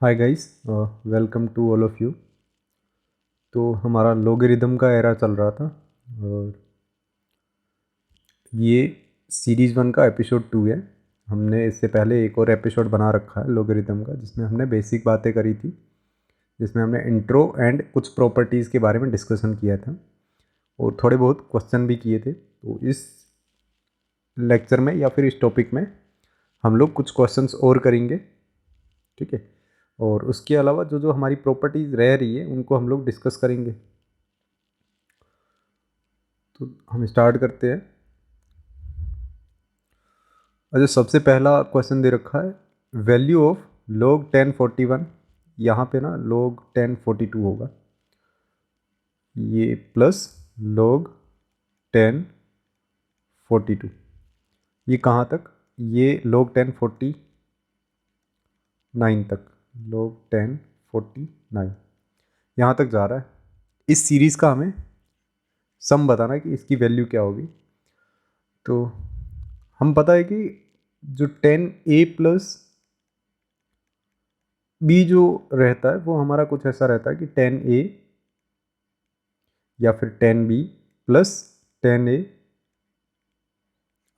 Hi guys, welcome to all of you. तो हमारा logarithm का एरा चल रहा था और ये सीरीज़ 1 का एपिसोड 2 है। हमने इससे पहले एक और एपिसोड बना रखा है लॉगरिदम का, जिसमें हमने बेसिक बातें करी थी, जिसमें हमने इंट्रो एंड कुछ प्रॉपर्टीज़ के बारे में डिस्कशन किया था और थोड़े बहुत क्वेश्चन भी किए थे। तो इस लेक्चर में या फिर इस टॉपिक में हम लोग कुछ क्वेश्चंस और करेंगे, ठीक है। और उसके अलावा जो जो हमारी प्रॉपर्टीज़ रह रही है उनको हम लोग डिस्कस करेंगे। तो हम स्टार्ट करते हैं। अच्छा, सबसे पहला क्वेश्चन दे रखा है, वैल्यू ऑफ log 1041। यहाँ पे ना log 1042 होगा, ये प्लस log 1042, ये कहाँ तक, ये log 1049 तक, log 1049 यहाँ तक जा रहा है। इस सीरीज़ का हमें सम बताना है कि इसकी वैल्यू क्या होगी। तो हम पता है कि जो 10a प्लस b जो रहता है वो हमारा कुछ ऐसा रहता है कि 10a या फिर 10b plus 10a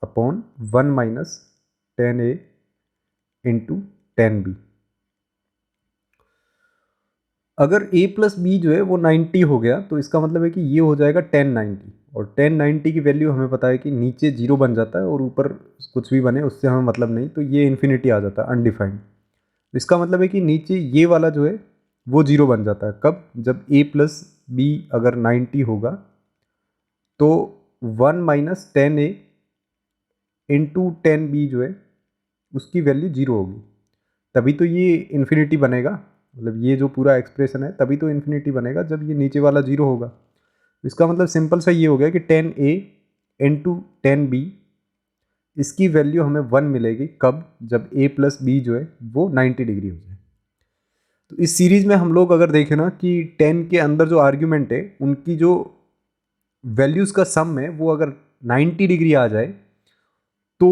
upon 1 minus 10a into 10b। अगर a प्लस बी जो है वो 90 हो गया तो इसका मतलब है कि ये हो जाएगा 1090, और 1090 की वैल्यू हमें पता है कि नीचे जीरो बन जाता है और ऊपर कुछ भी बने उससे हमें मतलब नहीं, तो ये इन्फिनिटी आ जाता है अनडिफाइंड। इसका मतलब है कि नीचे ये वाला जो है वो जीरो बन जाता है कब, जब a प्लस बी अगर 90 होगा तो 1 माइनस 10a इंटू 10b जो है उसकी वैल्यू जीरो होगी, तभी तो ये इन्फिनिटी बनेगा। मतलब ये जो पूरा एक्सप्रेशन है तभी तो इन्फिनिटी बनेगा जब ये नीचे वाला जीरो होगा। इसका मतलब सिंपल सा ये हो गया कि 10a इंटू 10b इसकी वैल्यू हमें 1 मिलेगी कब, जब a प्लस बी जो है वो 90 डिग्री हो जाए। तो इस सीरीज़ में हम लोग अगर देखें ना कि 10 के अंदर जो आर्ग्यूमेंट है उनकी जो वैल्यूज़ का सम है वो अगर 90 डिग्री आ जाए तो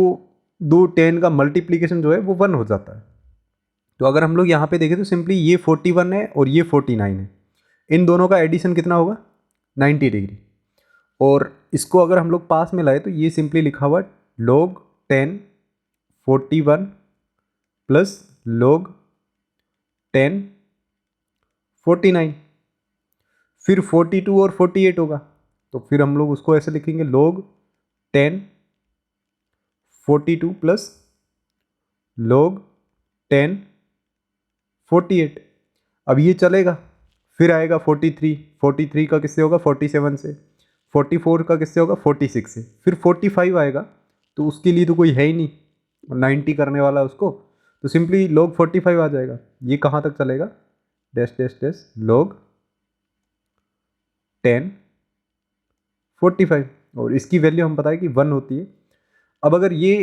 दो 10 का मल्टीप्लीकेशन जो है वो 1 हो जाता है। तो अगर हम लोग यहाँ पे देखें तो सिंपली ये 41 है और ये 49 है, इन दोनों का एडिशन कितना होगा, 90 डिग्री। और इसको अगर हम लोग पास में लाए तो ये सिंपली लिखा हुआ log 10 41 प्लस log 10 49, फिर 42 और 48 होगा, तो फिर हम लोग उसको ऐसे लिखेंगे log 10 42 प्लस log 10 48। अब ये चलेगा, फिर आएगा 43, 43 का किससे होगा 47 से, 44 का किससे होगा 46 से, फिर 45 आएगा तो उसके लिए तो कोई है ही नहीं 90 करने वाला उसको, तो सिंपली log 45 आ जाएगा। ये कहाँ तक चलेगा, डैश डैश डैश log 10 45, और इसकी वैल्यू हम पता है कि 1 होती है। अब अगर ये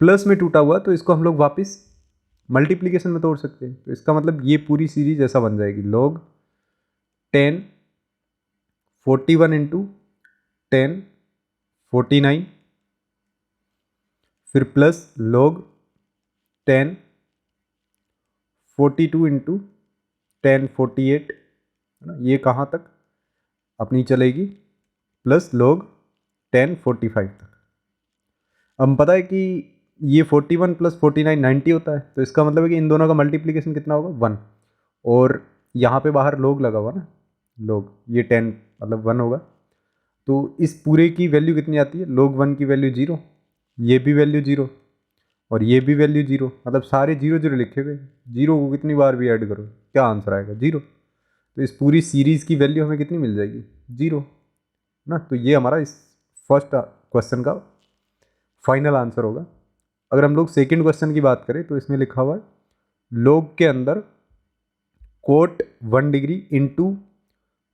प्लस में टूटा हुआ तो इसको हम लोग वापस मल्टीप्लीकेशन में तोड़ सकते हैं, तो इसका मतलब ये पूरी सीरीज ऐसा बन जाएगी log 10 41 इंटू 10 49, फिर प्लस log 10 42 इंटू 10 48, है ना, ये कहाँ तक अपनी चलेगी, प्लस log 10 45 तक। अब पता है कि ये 41 प्लस 49 90 होता है, तो इसका मतलब है कि इन दोनों का मल्टीप्लीकेशन कितना होगा 1, और यहाँ पे बाहर log लगा हुआ ना, log ये 10 मतलब 1 होगा, तो इस पूरे की वैल्यू कितनी आती है, log 1 की वैल्यू 0, ये भी वैल्यू 0 और ये भी वैल्यू 0, मतलब सारे 0 0 लिखे हुए, 0 को कितनी बार भी ऐड करो क्या आंसर आएगा 0। तो इस पूरी सीरीज़ की वैल्यू हमें कितनी मिल जाएगी 0 ना। तो ये हमारा इस फर्स्ट क्वेश्चन का फाइनल आंसर होगा। अगर हम लोग सेकेंड क्वेश्चन की बात करें तो इसमें लिखा हुआ है log के अंदर कोट 1 डिग्री इंटू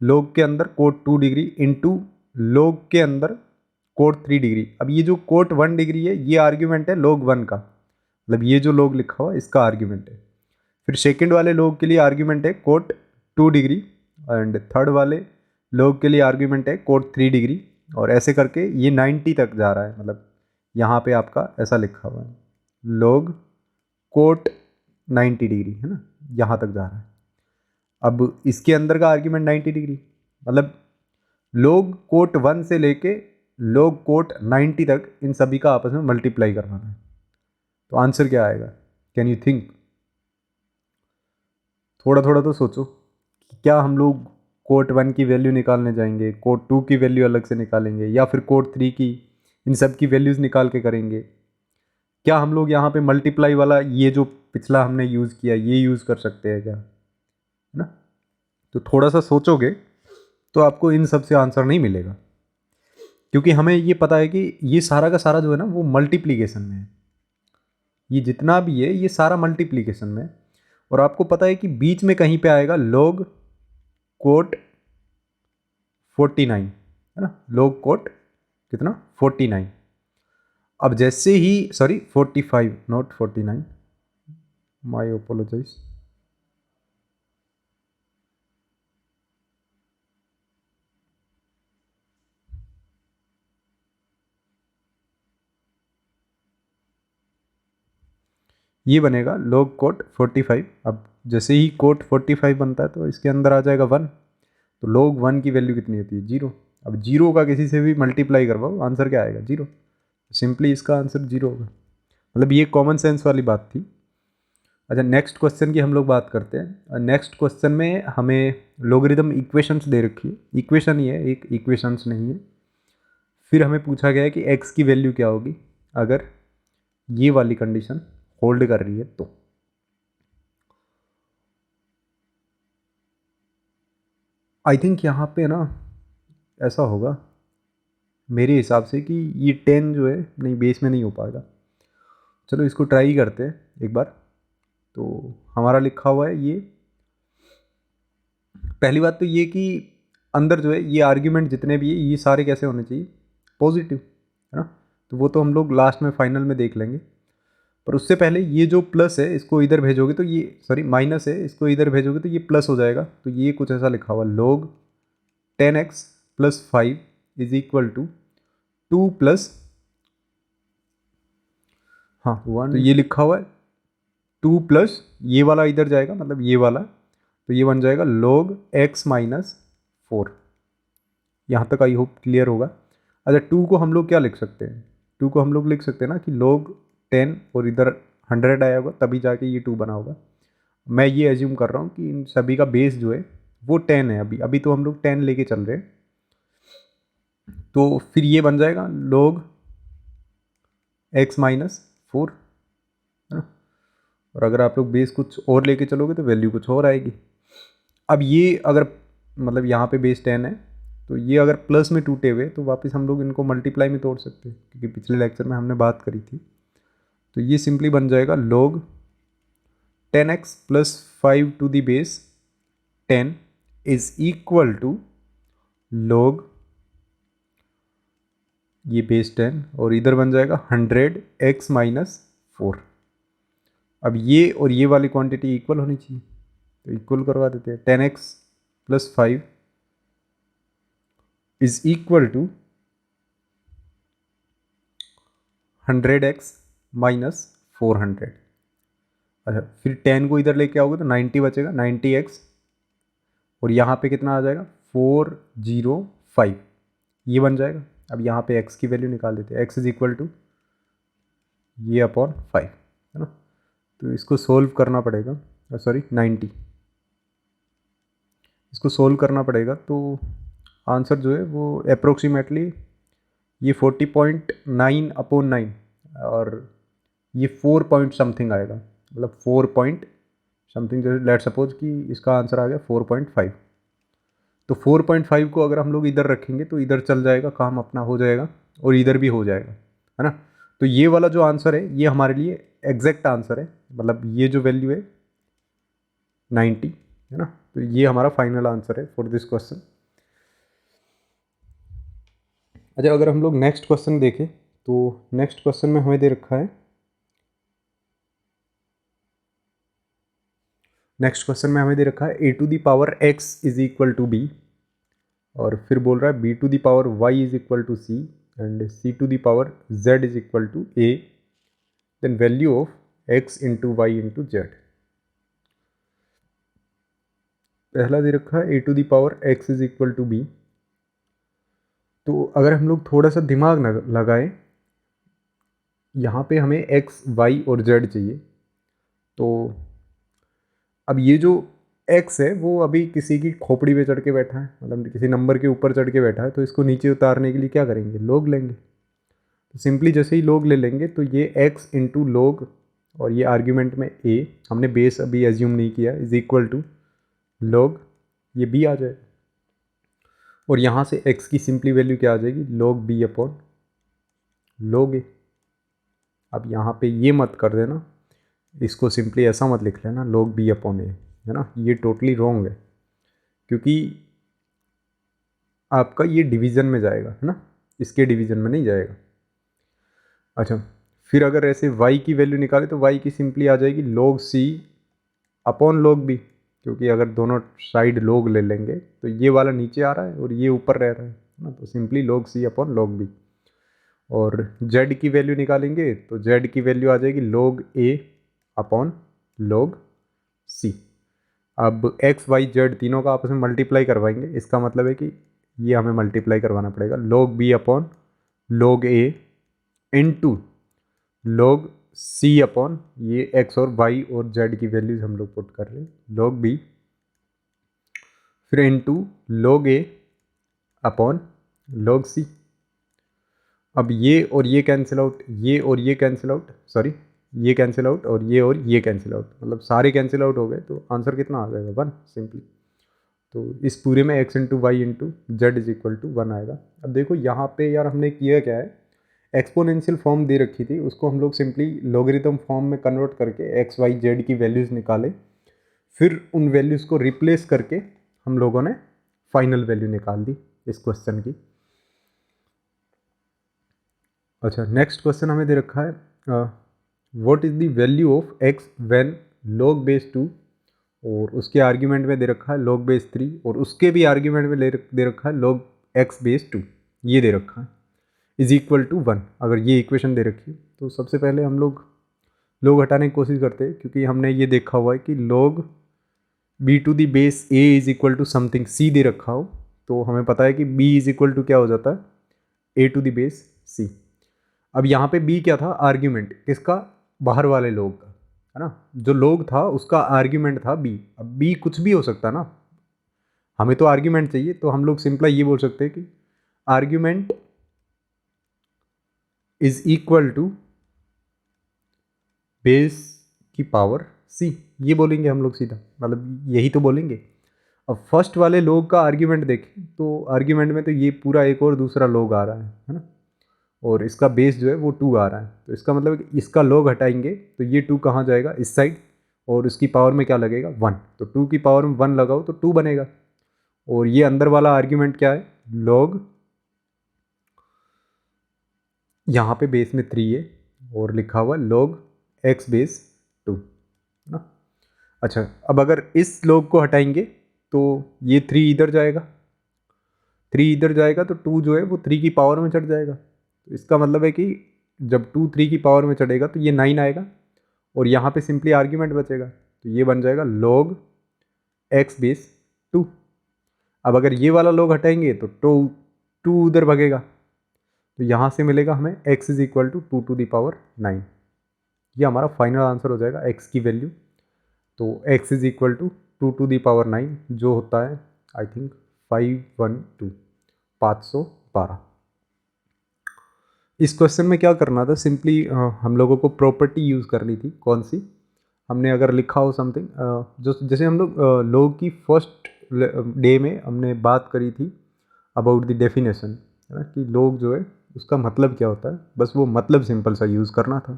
log के अंदर कोट 2 डिग्री इंटू log के अंदर कोट 3 डिग्री। अब ये जो कोट 1 डिग्री है ये आर्ग्यूमेंट है log 1 का, मतलब ये जो log लिखा हुआ है इसका आर्ग्यूमेंट है। फिर सेकंड वाले log के लिए आर्ग्यूमेंट है कोट 2 डिग्री, एंड थर्ड वाले log के लिए आर्ग्यूमेंट है कोट 3 डिग्री, और ऐसे करके ये 90 तक जा रहा है। मतलब यहाँ पे आपका ऐसा लिखा हुआ है log कोट 90 डिग्री, है ना, यहाँ तक जा रहा है। अब इसके अंदर का आर्ग्यूमेंट 90 डिग्री, मतलब log कोट 1 से लेके log कोट 90 तक इन सभी का आपस में मल्टीप्लाई करवाना है। तो आंसर क्या आएगा? Can you think? थोड़ा थोड़ा तो सोचो कि क्या हम लोग कोट 1 की वैल्यू निकालने जाएंगे, कोट 2 की वैल्यू अलग से निकालेंगे, या फिर कोट 3 की, इन सब की वैल्यूज़ निकाल के करेंगे? क्या हम लोग यहाँ पे मल्टीप्लाई वाला ये जो पिछला हमने यूज़ किया ये यूज़ कर सकते हैं क्या, है ना? तो थोड़ा सा सोचोगे तो आपको इन सब से आंसर नहीं मिलेगा, क्योंकि हमें ये पता है कि ये सारा का सारा जो है ना वो मल्टीप्लिकेशन में है। ये जितना भी है ये सारा मल्टीप्लिकेशन में है। और आपको पता है कि बीच में कहीं पे आएगा log कोट 49, है ना, log कोट कितना 49। अब जैसे ही, सॉरी 45 नॉट 49, माय अपोलोजाइज। ये बनेगा log कोट 45। अब जैसे ही कोट 45 बनता है तो इसके अंदर आ जाएगा 1, तो log 1 की वैल्यू कितनी होती है? 0। अब 0 का किसी से भी मल्टीप्लाई करवाओ, आंसर क्या आएगा? 0। सिंपली इसका आंसर 0 होगा। मतलब ये कॉमन सेंस वाली बात थी। अच्छा, नेक्स्ट क्वेश्चन की हम लोग बात करते हैं। नेक्स्ट क्वेश्चन में हमें लोगरिदम इक्वेशंस दे रखी है, इक्वेशन ही है, एक इक्वेशंस नहीं है। फिर हमें पूछा गया है कि x की वैल्यू क्या होगी अगर ये वाली कंडीशन होल्ड कर रही है। तो आई थिंक यहाँ पे ना ऐसा होगा मेरे हिसाब से कि ये 10 जो है नहीं, बेस में नहीं हो पाएगा। चलो इसको ट्राई करते हैं एक बार। तो हमारा लिखा हुआ है ये, पहली बात तो ये कि अंदर जो है ये आर्ग्यूमेंट जितने भी है ये सारे कैसे होने चाहिए? पॉजिटिव, है ना। तो वो तो हम लोग लास्ट में फाइनल में देख लेंगे। पर उससे पहले ये जो प्लस है इसको इधर भेजोगे तो ये, सॉरी माइनस है, इसको इधर भेजोगे तो ये प्लस हो जाएगा। तो ये कुछ ऐसा लिखा हुआ log 10x + 5 is equal to 2 plus, हाँ 1। तो ये लिखा हुआ है 2 प्लस ये वाला इधर जाएगा, मतलब ये वाला, तो ये बन जाएगा log x - 4। यहाँ तक आई होप क्लियर होगा। अच्छा, 2 को हम लोग क्या लिख सकते हैं? 2 को हम लोग लिख सकते हैं ना कि log 10 और इधर 100 आया होगा तभी जाके ये 2 बना होगा। मैं ये एज्यूम कर रहा हूँ कि इन सभी का बेस जो है वो 10 है। अभी अभी तो हम लोग 10 लेके चल रहे हैं। तो फिर ये बन जाएगा log x - 4, है ना। और अगर आप लोग बेस कुछ और लेके चलोगे तो वैल्यू कुछ और आएगी। अब ये अगर मतलब यहाँ पे बेस 10 है तो ये अगर प्लस में टूटे हुए तो वापस हम लोग इनको मल्टीप्लाई में तोड़ सकते हैं, क्योंकि पिछले लेक्चर में हमने बात करी थी। तो ये सिंपली बन जाएगा log 10x + 5 to the base 10 is equal to log ये बेस 10 और इधर बन जाएगा 100x - 4। अब ये और ये वाली क्वांटिटी इक्वल होनी चाहिए, तो इक्वल करवा देते हैं। 10x + 5 is equal to 100x - 400। अच्छा, फिर 10 को इधर लेके आओगे तो 90 बचेगा, 90x, और यहाँ पे कितना आ जाएगा 405, ये बन जाएगा। अब यहाँ पे x की वैल्यू निकाल देते हैं, x इज इक्वल टू ये अपॉन 5, है ना। तो इसको सोल्व करना पड़ेगा, सॉरी 90, इसको सोल्व करना पड़ेगा। तो आंसर जो है वो अप्रोक्सीमेटली ये 40.9/9 और ये 4 पॉइंट समथिंग आएगा, मतलब 4 पॉइंट समथिंग। जैसे लेट सपोज कि इसका आंसर आ गया 4.5, तो 4.5 को अगर हम लोग इधर रखेंगे तो इधर चल जाएगा, काम अपना हो जाएगा, और इधर भी हो जाएगा, है ना। तो ये वाला जो आंसर है ये हमारे लिए एग्जैक्ट आंसर है, मतलब ये जो वैल्यू है 90, है ना। तो ये हमारा फाइनल आंसर है फॉर दिस क्वेश्चन। अच्छा, अगर हम लोग नेक्स्ट क्वेश्चन देखें तो नेक्स्ट क्वेश्चन में हमें दे रखा है, नेक्स्ट क्वेश्चन में हमें दे रखा है a to the power x is equal to b, और फिर बोल रहा है b to the power y is equal to c and c to the power z is equal to a, then value of x into Y into Z. पहला दे रखा है a to the power x is equal to B. तो अगर हम लोग थोड़ा सा दिमाग लगाएं, यहाँ पे हमें x y और z चाहिए। तो अब ये जो x है वो अभी किसी की खोपड़ी पे चढ़ के बैठा है, मतलब किसी नंबर के ऊपर चढ़ के बैठा है, तो इसको नीचे उतारने के लिए क्या करेंगे, log लेंगे। तो सिंपली जैसे ही log ले लेंगे तो ये x इंटू log, और ये आर्ग्यूमेंट में a, हमने बेस अभी एज्यूम नहीं किया, इज इक्वल टू log ये b आ जाएगा। और यहाँ से x की सिंपली वैल्यू क्या आ जाएगी, log b upon log a। अब यहाँ पे ये मत कर देना, इसको सिंपली ऐसा मत लिख लेना log b अपॉन a, है ना, ये टोटली रॉन्ग है, क्योंकि आपका ये डिवीज़न में जाएगा, है ना, इसके डिवीज़न में नहीं जाएगा। अच्छा, फिर अगर ऐसे y की वैल्यू निकाले तो y की सिंपली आ जाएगी log c upon log b, क्योंकि अगर दोनों साइड log ले लेंगे तो ये वाला नीचे आ रहा है और ये ऊपर रह रहा है ना, तो simply log c upon log b। और z की वैल्यू निकालेंगे तो z की वैल्यू आ जाएगी log a upon log c। अब x y z तीनों का आपस में मल्टीप्लाई करवाएंगे, इसका मतलब है कि ये हमें मल्टीप्लाई करवाना पड़ेगा, log b upon log a into log c upon ये x और y और z की वैल्यूज हम लोग पुट कर रहे हैं, log b, फिर into log a upon log c। अब ये और ये कैंसिल आउट, ये और ये कैंसिल आउट, सॉरी ये कैंसिल आउट और ये कैंसिल आउट, मतलब सारे कैंसिल आउट हो गए, तो आंसर कितना आ जाएगा, 1 सिंपली। तो इस पूरे में x into Y into Z is equal to 1 आएगा। अब देखो यहाँ पे यार हमने किया क्या है, एक्सपोनेंशियल फॉर्म दे रखी थी, उसको हम लोग सिंपली लॉगरिथम फॉर्म में कन्वर्ट करके एक्स वाई जेड की वैल्यूज़ निकाले, फिर उन वैल्यूज़ को रिप्लेस करके हम लोगों ने फाइनल वैल्यू निकाल दी इस क्वेश्चन की। अच्छा, नेक्स्ट क्वेश्चन हमें दे रखा है what is the value of x when log base 2, और उसके आर्ग्यूमेंट में दे रखा है log बेस 3, और उसके भी आर्ग्यूमेंट में दे रखा है log x बेस 2, ये दे रखा है, इज इक्वल टू 1। अगर ये इक्वेशन दे रखी है तो सबसे पहले हम लोग हटाने की कोशिश करते हैं, क्योंकि हमने ये देखा हुआ है कि log b to the base a is equal to something c दे रखा हो, तो हमें पता है कि b इज इक्वल टू क्या हो जाता है, a to the base c। अब यहाँ पे b क्या था, आर्ग्यूमेंट किसका, बाहर वाले लोग का, है ना, जो लोग था उसका आर्ग्यूमेंट था b। अब b कुछ भी हो सकता है ना, हमें तो आर्ग्यूमेंट चाहिए, तो हम लोग सिंपल ये बोल सकते हैं कि argument is equal to base की पावर c, ये बोलेंगे हम लोग सीधा, मतलब यही तो बोलेंगे। अब फर्स्ट वाले लोग का आर्ग्यूमेंट देखें तो आर्ग्यूमेंट में तो ये पूरा एक और दूसरा लोग आ रहा है ना, और इसका बेस जो है वो 2 आ रहा है, तो इसका मतलब कि इसका log हटाएंगे तो ये 2 कहाँ जाएगा, इस साइड, और इसकी पावर में क्या लगेगा, 1, तो 2 की पावर में 1 लगाओ तो 2 बनेगा। और ये अंदर वाला आर्ग्यूमेंट क्या है, log, यहाँ पे बेस में 3 है और लिखा हुआ log x बेस 2 ना। अच्छा, अब अगर इस log को हटाएंगे तो ये 3 इधर जाएगा, 3 इधर जाएगा तो 2 जो है वो 3 की पावर में चढ़ जाएगा, तो इसका मतलब है कि जब 2 3 की पावर में चढ़ेगा तो ये 9 आएगा, और यहाँ पे सिंपली आर्ग्यूमेंट बचेगा, तो ये बन जाएगा log x बेस 2। अब अगर ये वाला log हटाएंगे तो 2 उधर भगेगा, तो यहाँ से मिलेगा हमें x is equal to 2 to the power 9। ये हमारा फाइनल आंसर हो जाएगा x की वैल्यू। तो x is equal to 2 to the power 9, जो होता है आई थिंक 512। इस क्वेश्चन में क्या करना था, सिंपली हम लोगों को प्रॉपर्टी यूज़ करनी थी, कौन सी, हमने अगर लिखा हो समथिंग, जो जैसे हम लोग की फर्स्ट डे में हमने बात करी थी अबाउट द डेफिनेशन, है ना, कि लोग जो है उसका मतलब क्या होता है, बस वो मतलब सिंपल सा यूज़ करना था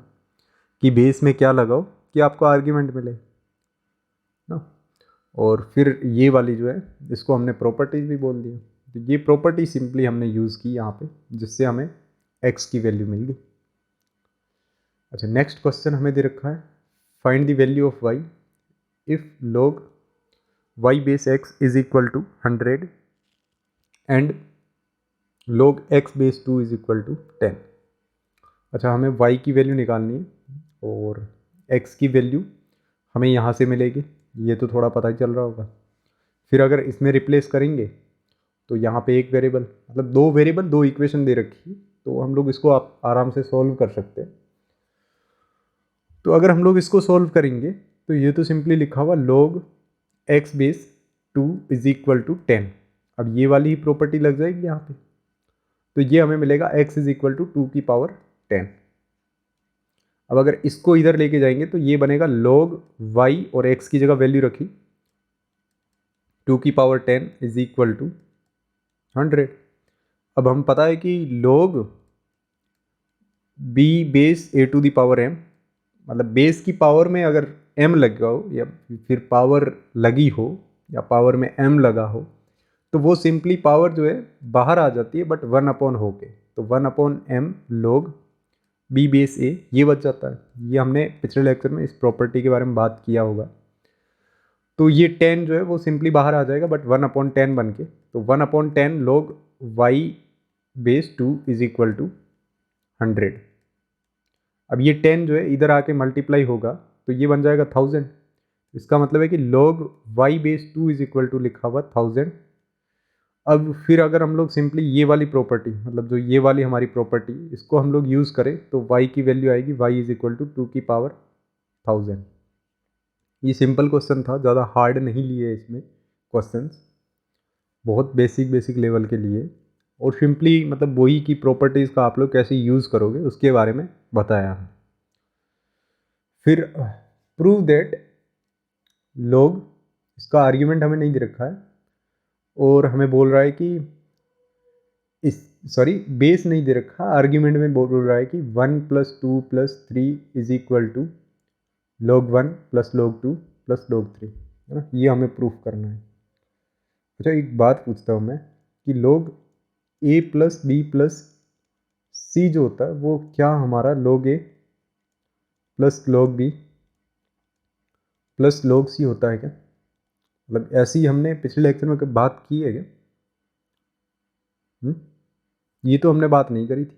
कि बेस में क्या लगाओ कि आपको आर्ग्यूमेंट मिले ना। और फिर ये वाली जो है इसको हमने प्रॉपर्टीज़ भी बोल दिया, तो ये प्रॉपर्टी सिंपली हमने यूज़ की यहाँ पे, जिससे हमें x की वैल्यू मिल गई। अच्छा, नेक्स्ट क्वेश्चन हमें दे रखा है find the value of y if log y base x is equal to 100 and log x base 2 is equal to 10। अच्छा, हमें y की वैल्यू निकालनी है और x की वैल्यू हमें यहाँ से मिलेगी, ये तो थोड़ा पता ही चल रहा होगा। फिर अगर इसमें रिप्लेस करेंगे तो यहाँ पे एक वेरिएबल, मतलब दो वेरिएबल दो इक्वेशन दे रखी है, तो हम लोग इसको आप आराम से सॉल्व कर सकते हैं। तो अगर हम लोग इसको सॉल्व करेंगे तो ये तो सिंपली लिखा हुआ log x base 2 is equal to 10। अब ये वाली ही प्रॉपर्टी लग जाएगी यहाँ पे, तो ये हमें मिलेगा x इज इक्वल टू 2 की पावर 10। अब अगर इसको इधर लेके जाएंगे तो ये बनेगा log y और x की जगह वैल्यू रखी 2 की पावर 10 इज इक्वल टू 100। अब हम पता है कि log b base a to the power m, मतलब बेस की पावर में अगर m लगा हो या फिर पावर लगी हो या पावर में m लगा हो तो वो सिंपली पावर जो है बाहर आ जाती है, बट 1 अपॉन हो के, तो 1 upon m log b base a ये बच जाता है। ये हमने पिछले लेक्चर में इस प्रॉपर्टी के बारे में बात किया होगा। तो ये 10 जो है वो सिंपली बाहर आ जाएगा, बट 1 अपॉन 10 बन के, तो 1 upon 10 log y base 2 is equal to 100। अब ये 10 जो है इधर आके मल्टीप्लाई होगा तो ये बन जाएगा 1000। इसका मतलब है कि log y base 2 is equal to लिखा हुआ 1000। अब फिर अगर हम लोग सिंपली ये वाली प्रॉपर्टी, मतलब जो ये वाली हमारी प्रॉपर्टी, इसको हम लोग यूज़ करें तो y की वैल्यू आएगी y इज इक्वल टू 2 की पावर 1000। ये सिंपल क्वेश्चन था, ज़्यादा हार्ड नहीं लिए इसमें क्वेश्चंस, बहुत बेसिक लेवल के लिए, और सिंपली मतलब वही की प्रॉपर्टीज़ का आप लोग कैसे यूज़ करोगे उसके बारे में बताया है। फिर प्रूव दैट log, इसका आर्ग्यूमेंट हमें नहीं दे रखा है और हमें बोल रहा है कि इस बेस नहीं दे रखा, आर्ग्यूमेंट में बोल रहा है कि 1 + 2 + 3 is equal to log 1 + log 2 + log 3, है ना। ये हमें प्रूफ करना है। अच्छा एक बात पूछता हूँ मैं कि log a + b + c जो होता है वो क्या हमारा log a + log b + log c होता है क्या? मतलब ऐसी हमने पिछले लेक्चर में कभी बात की है क्या? ये तो हमने बात नहीं करी थी,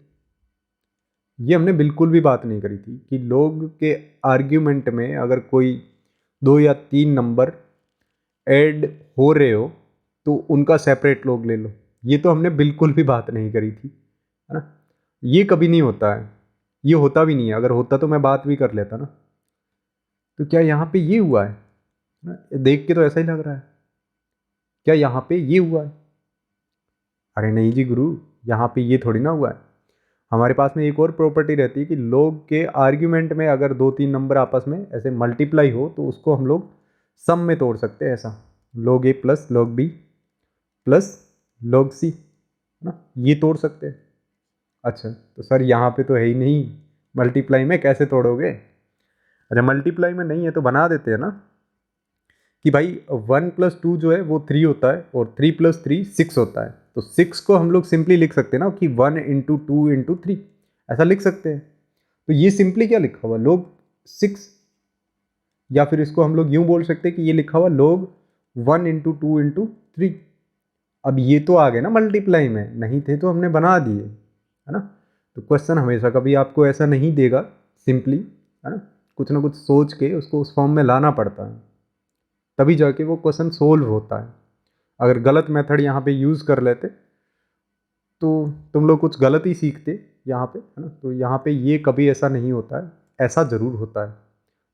ये हमने बिल्कुल भी बात नहीं करी थी कि log के आर्ग्यूमेंट में अगर कोई 2 या 3 नंबर ऐड हो रहे हो तो उनका सेपरेट log ले लो। ये तो हमने बिल्कुल भी बात नहीं करी थी, है ना। ये कभी नहीं होता है, ये होता भी नहीं है। अगर होता तो मैं बात भी कर लेता ना। तो क्या यहाँ पे ये हुआ है ना? देख के तो ऐसा ही लग रहा है, क्या यहाँ पे ये हुआ है? अरे नहीं जी गुरु, यहाँ पे ये थोड़ी ना हुआ है। हमारे पास में एक और प्रॉपर्टी रहती है कि log के आर्ग्यूमेंट में अगर 2-3 नंबर आपस में ऐसे मल्टीप्लाई हो तो उसको हम लोग सम में तोड़ सकते हैं, ऐसा log a + log b + log c, है ना, ये तोड़ सकते हैं। अच्छा तो सर यहाँ पे तो है ही नहीं, मल्टीप्लाई में कैसे तोड़ोगे? अच्छा मल्टीप्लाई में नहीं है तो बना देते हैं ना कि भाई 1 + 2 जो है वो 3 होता है और 3 + 3 6 होता है। तो 6 को हम लोग सिंपली लिख सकते हैं ना कि 1 × 2 × 3, ऐसा लिख सकते हैं। तो ये सिंपली क्या लिखा हुआ log 6, या फिर इसको हम लोग यूं बोल सकते हैं कि ये लिखा हुआ log 1 × 2 × 3। अब ये तो आ गए ना मल्टीप्लाई में, नहीं थे तो हमने बना दिए, है ना। तो क्वेश्चन हमेशा कभी आपको ऐसा नहीं देगा सिंपली, है ना, कुछ ना कुछ सोच के उसको उस फॉर्म में लाना पड़ता है, तभी जाके वो क्वेश्चन सोल्व होता है। अगर गलत मेथड यहाँ पे यूज़ कर लेते तो तुम लोग कुछ गलत ही सीखते यहाँ पे, है ना। तो यहाँ पे ये कभी ऐसा नहीं होता है, ऐसा ज़रूर होता है।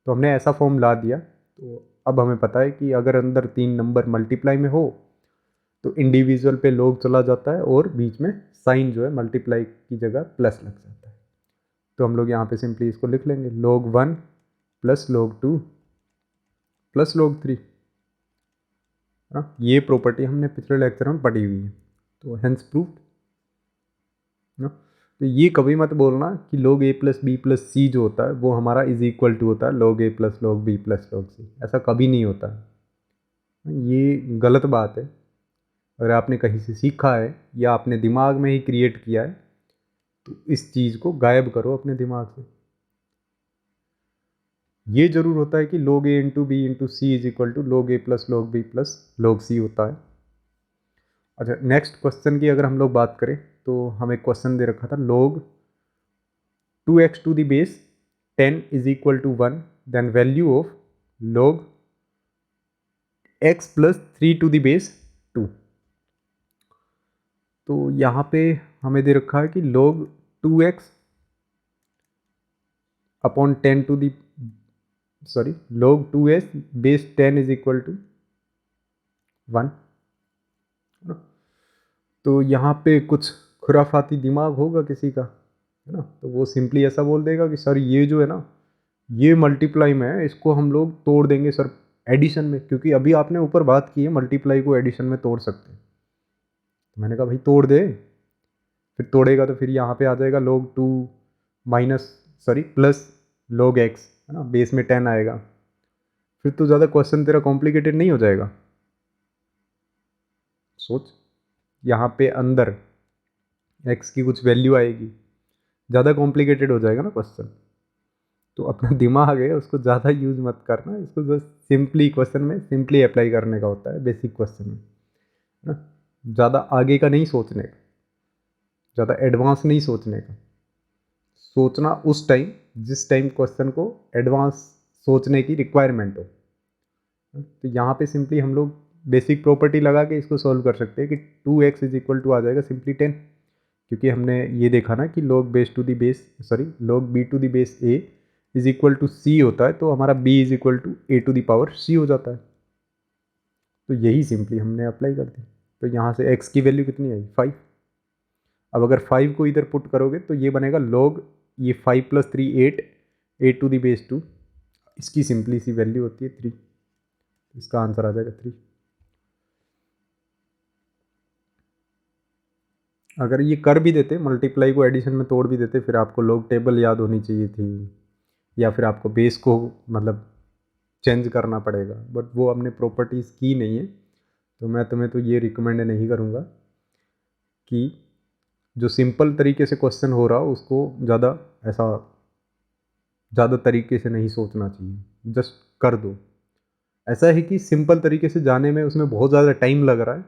तो हमने ऐसा फॉर्म ला दिया, तो अब हमें पता है कि अगर अंदर 3 नंबर मल्टीप्लाई में हो तो इंडिविजुअल पे log चला जाता है और बीच में साइन जो है मल्टीप्लाई की जगह प्लस लग जाता है। तो हम लोग यहाँ पे सिंपली इसको लिख लेंगे log 1 + log 2 + log 3, है ना। ये प्रॉपर्टी हमने पिछले लेक्चर में पढ़ी हुई है, तो हेंस प्रूव्ड ना। तो ये कभी मत बोलना कि log a + b + c जो होता है वो हमारा इज इक्वल टू होता है log a + log b + log c, ऐसा कभी नहीं होता है। ये गलत बात है। अगर आपने कहीं से सीखा है या आपने दिमाग में ही क्रिएट किया है तो इस चीज़ को गायब करो अपने दिमाग से। ये जरूर होता है कि log a × b × c is equal to log a + log b + log c होता है। अच्छा नेक्स्ट क्वेश्चन की अगर हम लोग बात करें तो हमें क्वेश्चन दे रखा था log 2x to the base 10 is equal to 1, then value of log x plus 3 to the base 2। तो यहाँ पे हमें दे रखा है कि log 2x upon 10 to the log 2s base 10 is equal to 1। तो यहाँ पे कुछ खुराफाती दिमाग होगा किसी का, है ना, तो वो सिंपली ऐसा बोल देगा कि सर ये जो है ना, ये मल्टीप्लाई में है, इसको हम लोग तोड़ देंगे सर एडिशन में, क्योंकि अभी आपने ऊपर बात की है मल्टीप्लाई को एडिशन में तोड़ सकते हैं। तो मैंने कहा भाई तोड़ दे। फिर तोड़ेगा तो फिर यहाँ पे आ जाएगा log 2 प्लस log x, है ना, बेस में 10 आएगा। फिर तो ज़्यादा क्वेश्चन तेरा कॉम्प्लिकेटेड नहीं हो जाएगा। सोच, यहाँ पे अंदर x की कुछ वैल्यू आएगी, ज़्यादा कॉम्प्लिकेटेड हो जाएगा ना क्वेश्चन। तो अपना दिमाग है उसको ज़्यादा यूज मत करना, इसको बस सिंपली क्वेश्चन में सिंपली अप्लाई करने का होता है, बेसिक क्वेश्चन में, है ना। ज़्यादा आगे का नहीं सोचने का, ज़्यादा एडवांस नहीं सोचने का। सोचना उस टाइम जिस टाइम क्वेश्चन को एडवांस सोचने की रिक्वायरमेंट हो। तो यहाँ पे सिंपली हम लोग बेसिक प्रॉपर्टी लगा के इसको सॉल्व कर सकते हैं कि 2x इज इक्वल टू आ जाएगा सिंपली 10, क्योंकि हमने ये देखा ना कि log b to the base a is equal to c होता है, तो हमारा b is equal to a to the power c हो जाता है। तो यही सिंपली हमने अप्लाई कर दी। तो यहाँ से x की वैल्यू कितनी आई, 5। अब अगर 5 को इधर पुट करोगे तो ये बनेगा log, ये 5 plus 3 8, a to the base 2, इसकी सिंपली सी वैल्यू होती है 3। इसका आंसर आ जाएगा 3। अगर ये कर भी देते, मल्टीप्लाई को एडिशन में तोड़ भी देते, फिर आपको log टेबल याद होनी चाहिए थी, या फिर आपको बेस को मतलब चेंज करना पड़ेगा, बट वो हमने प्रॉपर्टीज़ की नहीं है। तो मैं तुम्हें तो ये रिकमेंड नहीं करूँगा कि जो सिंपल तरीके से क्वेश्चन हो रहा हो उसको ज़्यादा तरीके से नहीं सोचना चाहिए, जस्ट कर दो। ऐसा है कि सिंपल तरीके से जाने में उसमें बहुत ज़्यादा टाइम लग रहा है,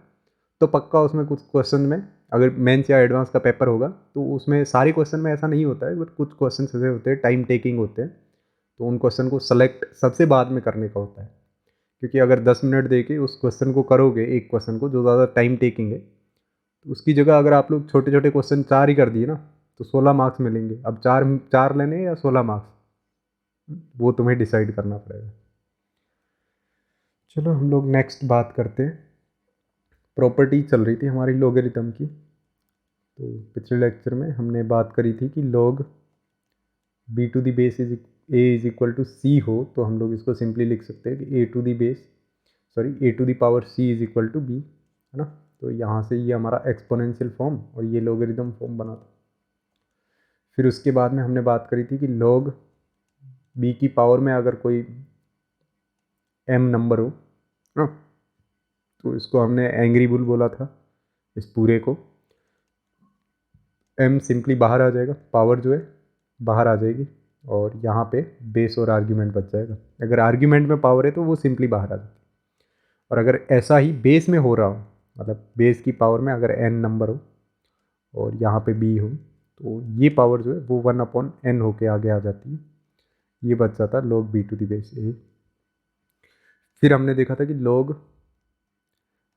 तो पक्का उसमें कुछ क्वेश्चन में, अगर मेंस या एडवांस का पेपर होगा तो उसमें सारे क्वेश्चन में ऐसा नहीं होता है, बट कुछ क्वेश्चन ऐसे होते हैं टाइम टेकिंग होते हैं, तो उन क्वेश्चन को सेलेक्ट सबसे बाद में करने का होता है। क्योंकि अगर 10 मिनट दे के उस क्वेश्चन को करोगे, एक क्वेश्चन को जो ज़्यादा टाइम टेकिंग है, तो उसकी जगह अगर आप लोग छोटे छोटे क्वेश्चन 4 ही कर दिए ना, तो 16 मार्क्स मिलेंगे। अब चार लेने या 16 मार्क्स, वो तुम्हें डिसाइड करना पड़ेगा। चलो हम लोग नेक्स्ट बात करते हैं। प्रॉपर्टी चल रही थी हमारी लॉगरिथम की। तो पिछले लेक्चर में हमने बात करी थी कि log b to the base a is equal to c हो, तो हम लोग इसको सिंपली लिख सकते हैं कि a to the power c is equal to b, है ना। तो यहाँ से ये हमारा एक्सपोनेंशियल फॉर्म और ये लॉगरिथम फॉर्म बना था। फिर उसके बाद में हमने बात करी थी कि log b की पावर में अगर कोई m नंबर हो ना, तो इसको हमने एंग्री बुल बोला था। इस पूरे को m सिंपली बाहर आ जाएगा, पावर जो है बाहर आ जाएगी, और यहाँ पे बेस और आर्ग्यूमेंट बच जाएगा। अगर आर्ग्यूमेंट में पावर है तो वो सिंपली बाहर आ जाएगी। और अगर ऐसा ही बेस में हो रहा हो, मतलब बेस की पावर में अगर n नंबर हो और यहाँ पे b हो, तो ये पावर जो है वो 1/n होके आगे आ जाती है। ये बच जाता है log b to the base a। फिर हमने देखा था कि log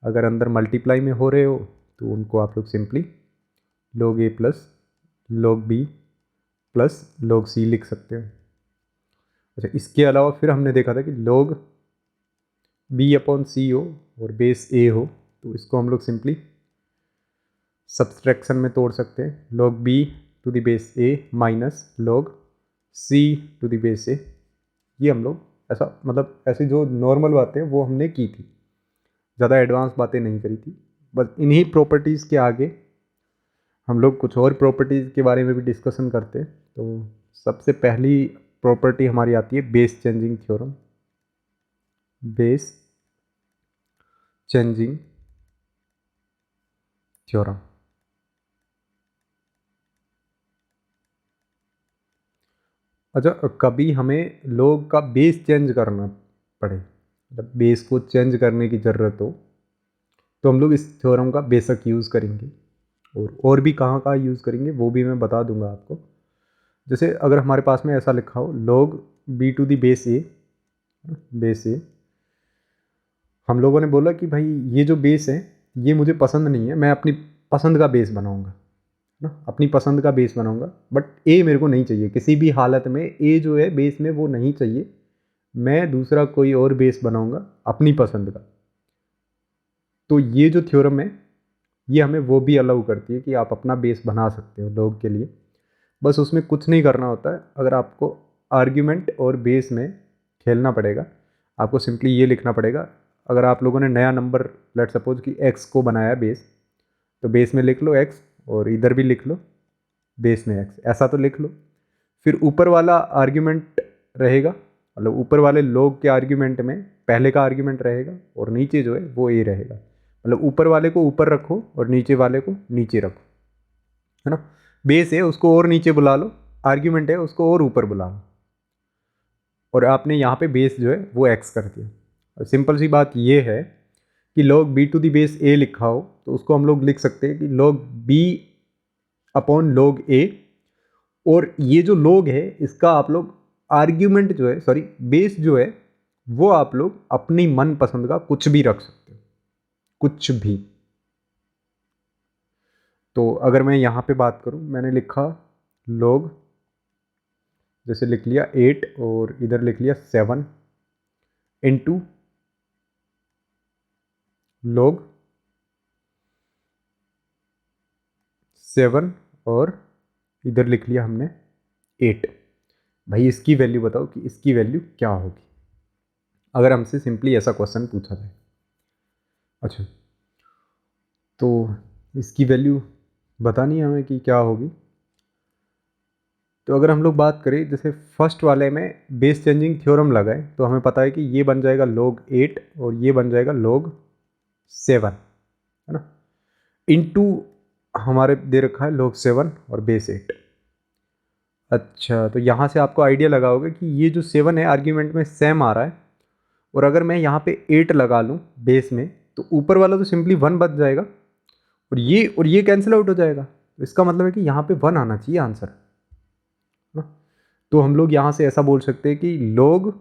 अगर अंदर मल्टीप्लाई में हो रहे हो तो उनको आप लोग simply log a plus log b plus log c लिख सकते हो। अच्छा, इसके अलावा फिर हमने देखा था कि log b/c हो और बेस a हो, तो इसको हम लोग सिंपली सब्सट्रैक्शन में तोड़ सकते हैं, log b to the base a minus log c to the base a। ये हम लोग ऐसा मतलब ऐसे जो नॉर्मल बातें वो हमने की थी, ज़्यादा एडवांस बातें नहीं करी थी। बस इन्हीं प्रॉपर्टीज़ के आगे हम लोग कुछ और प्रॉपर्टीज़ के बारे में भी डिस्कशन करते हैं। तो सबसे पहली प्रॉपर्टी हमारी आती है base changing theorem. Base changing theorem. अच्छा, कभी हमें log का बेस चेंज करना पड़े, मतलब बेस को चेंज करने की ज़रूरत हो, तो हम लोग इस थ्योरम का बेशक यूज़ करेंगे, और भी कहाँ यूज़ करेंगे वो भी मैं बता दूंगा आपको। जैसे अगर हमारे पास में ऐसा लिखा हो log b to the base a हम लोगों ने बोला कि भाई ये जो बेस है ये मुझे पसंद नहीं है, मैं अपनी पसंद का बेस बनाऊंगा ना, अपनी पसंद का बेस बनाऊंगा, बट ए मेरे को नहीं चाहिए किसी भी हालत में, ए जो है बेस में वो नहीं चाहिए, मैं दूसरा कोई और बेस बनाऊंगा अपनी पसंद का। तो ये जो थ्योरम है ये हमें वो भी अलाउ करती है कि आप अपना बेस बना सकते हो लोग के लिए, बस उसमें कुछ नहीं करना होता है। अगर आपको आर्ग्यूमेंट और बेस में खेलना पड़ेगा, आपको सिंपली ये लिखना पड़ेगा, अगर आप लोगों ने नया नंबर लेट सपोज कि x को बनाया बेस, तो बेस में लिख लो x और इधर भी लिख लो बेस में x, ऐसा तो लिख लो। फिर ऊपर वाला आर्ग्यूमेंट रहेगा, मतलब ऊपर वाले लोग के आर्ग्यूमेंट में पहले का आर्ग्यूमेंट रहेगा और नीचे जो है वो a रहेगा, मतलब ऊपर वाले को ऊपर रखो और नीचे वाले को नीचे रखो, है ना। बेस है उसको और नीचे बुला लो, आर्ग्यूमेंट है उसको और ऊपर बुला लो, और आपने यहाँ पे बेस जो है वो x कर दिया। और सिंपल सी बात ये है कि log b to the base a लिखा हो तो उसको हम लोग लिख सकते हैं कि log b upon log a, और ये जो log है इसका आप लोग आर्ग्यूमेंट जो है, सॉरी बेस जो है वो आप लोग अपनी मन पसंद का कुछ भी रख सकते हो, कुछ भी। तो अगर मैं यहाँ पे बात करूँ, मैंने लिखा log, जैसे लिख लिया 8 और इधर लिख लिया 7 इंटू log 7 और इधर लिख लिया हमने 8। भाई इसकी वैल्यू बताओ कि इसकी वैल्यू क्या होगी, अगर हमसे सिंपली ऐसा क्वेश्चन पूछा जाए। अच्छा, तो इसकी वैल्यू बतानी है हमें कि क्या होगी। तो अगर हम लोग बात करें, जैसे फर्स्ट वाले में बेस चेंजिंग थ्योरम लगाए तो हमें पता है कि ये बन जाएगा log 8 और ये बन जाएगा log 7, है ना, इनटू हमारे दे रखा है log 7 और बेस 8। अच्छा, तो यहाँ से आपको आइडिया लगा होगा कि ये जो 7 है आर्ग्यूमेंट में सेम आ रहा है, और अगर मैं यहाँ पे 8 लगा लूँ बेस में तो ऊपर वाला तो सिंपली 1 बच जाएगा और ये कैंसिल आउट हो जाएगा, तो इसका मतलब है कि यहाँ पे 1 आना चाहिए आंसर, है ना। तो हम लोग यहाँ से ऐसा बोल सकते हैं कि log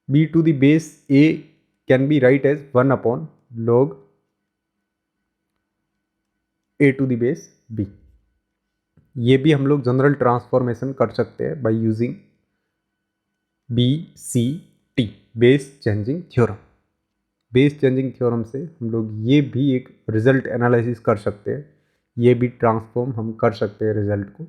b to the base a can be written as 1 upon log a to the base b। ये भी हम लोग जनरल ट्रांसफॉर्मेशन कर सकते हैं by using BCT, base changing theorem. Base changing theorem से हम लोग ये भी एक रिजल्ट एनालिसिस कर सकते हैं, ये भी ट्रांसफॉर्म हम कर सकते हैं रिजल्ट को।